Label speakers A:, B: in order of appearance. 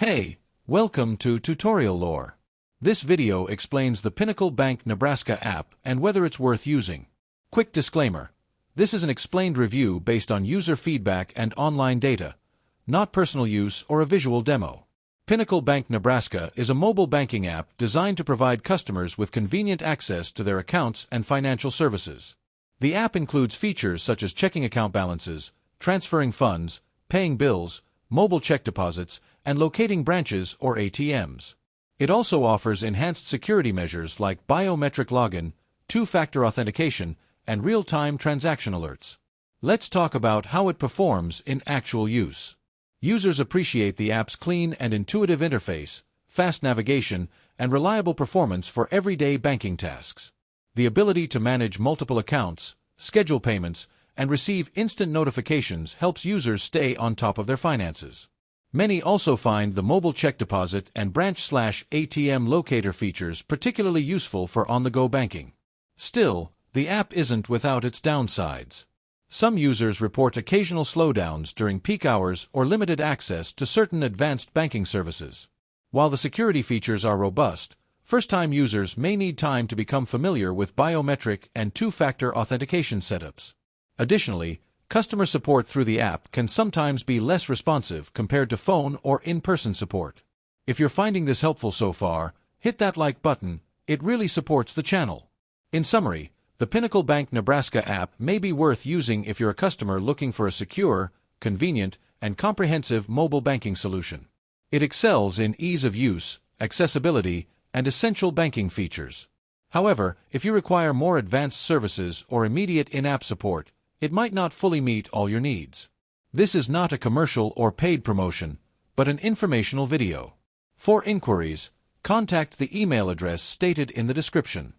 A: Hey, welcome to Tutorial Lore. This video explains the Pinnacle Bank Nebraska app and whether it's worth using. Quick disclaimer. This is an explained review based on user feedback and online data, not personal use or a visual demo. Pinnacle Bank Nebraska is a mobile banking app designed to provide customers with convenient access to their accounts and financial services. The app includes features such as checking account balances, transferring funds, paying bills, mobile check deposits, and locating branches or ATMs. It also offers enhanced security measures like biometric login, two-factor authentication, and real-time transaction alerts. Let's talk about how it performs in actual use. Users appreciate the app's clean and intuitive interface, fast navigation, and reliable performance for everyday banking tasks. The ability to manage multiple accounts, schedule payments, and receive instant notifications helps users stay on top of their finances. Many also find the mobile check deposit and branch/ATM locator features particularly useful for on-the-go banking. Still, the app isn't without its downsides. Some users report occasional slowdowns during peak hours or limited access to certain advanced banking services. While the security features are robust, first-time users may need time to become familiar with biometric and two-factor authentication setups. Additionally, customer support through the app can sometimes be less responsive compared to phone or in-person support. If you're finding this helpful so far, hit that like button. It really supports the channel. In summary, the Pinnacle Bank Nebraska app may be worth using if you're a customer looking for a secure, convenient, and comprehensive mobile banking solution. It excels in ease of use, accessibility, and essential banking features. However, if you require more advanced services or immediate in-app support, it might not fully meet all your needs. This is not a commercial or paid promotion, but an informational video. For inquiries, contact the email address stated in the description.